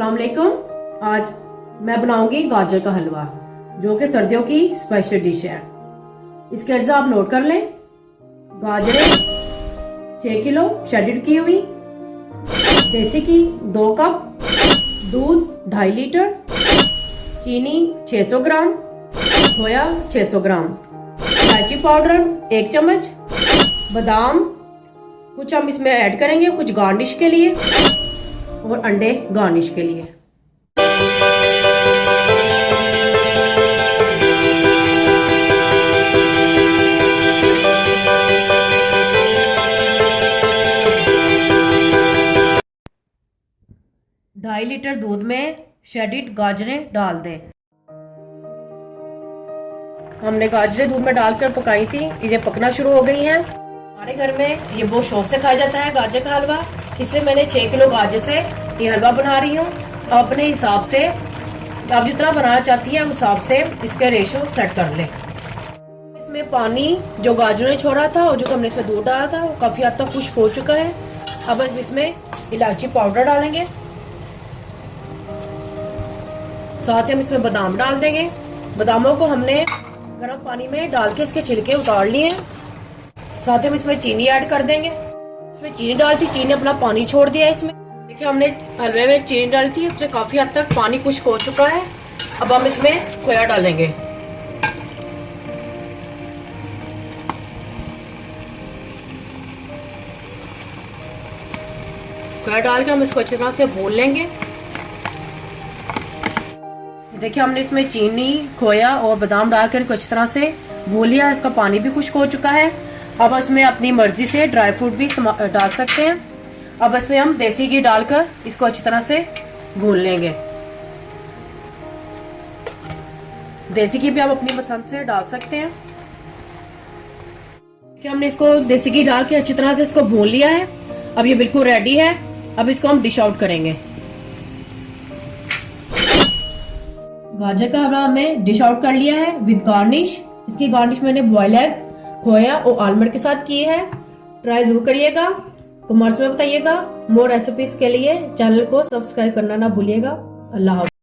अस्सलाम वालेकुम। आज मैं बनाऊंगी गाजर का हलवा जो कि सर्दियों की स्पेशल डिश है। इसके अज्जा आप नोट कर लें। गाजरें 6 किलो शेडेड की हुई, देसी घी 2 कप, दूध 2.5 लीटर, चीनी 600 ग्राम, खोया 600 ग्राम, इलायची पाउडर 1 चम्मच, बादाम कुछ हम इसमें ऐड करेंगे, कुछ गार्निश के लिए, और अंडे गार्निश के लिए। ढाई लीटर दूध में शेडेड गाजरें डाल दें। हमने गाजरें दूध में डालकर पकाई थी, ये पकना शुरू हो गई हैं। हमारे घर में ये बहुत शौक से खाया जाता है गाजर का हलवा, इसलिए मैंने 6 किलो गाजर से ये हलवा बना रही हूँ। अपने हिसाब से आप जितना बनाना चाहती है उस हिसाब से इसके रेशो सेट कर लें। इसमें पानी जो गाजरों ने छोड़ा था और जो हमने इसमें दूध डाला था वो काफी हद तक खुश्क हो चुका है। अब इसमें इलायची पाउडर डालेंगे, साथ ही हम इसमें बादाम डाल देंगे। बादामों को हमने गर्म पानी में डाल के इसके छिलके उतार लिए हैं। साथ ही हम इसमें चीनी ऐड कर देंगे। इसमें चीनी डालती, चीनी अपना पानी छोड़ दिया है। इसमें देखिए हमने हलवे में चीनी डाली थी, इसमें काफी हद तक पानी खुश्क हो चुका है। अब हम इसमें खोया डालेंगे। खोया डाल के हम इसको अच्छी तरह से भून लेंगे। देखिए हमने इसमें चीनी, खोया और बादाम डालकर इसको अच्छी तरह से भून लिया। इसका पानी भी खुश्क हो चुका है। अब इसमें अपनी मर्जी से ड्राई फ्रूट भी डाल सकते हैं। अब इसमें हम देसी घी डालकर इसको अच्छी तरह से भून लेंगे। देसी घी भी आप अपनी पसंद से डाल सकते हैं। देखिए हमने इसको देसी घी डाल के अच्छी तरह से इसको भून लिया है। अब ये बिल्कुल रेडी है। अब इसको हम डिश आउट करेंगे। गाजर का हलवा हमने डिश आउट कर लिया है विद गार्निश। इसकी गार्निश मैंने बॉयल एग, खोया और आलमंड के साथ की है। ट्राई जरूर करिएगा, कमेंट्स में बताइएगा। मोर रेसिपीज के लिए चैनल को सब्सक्राइब करना ना भूलिएगा। अल्लाह हाफ़िज़।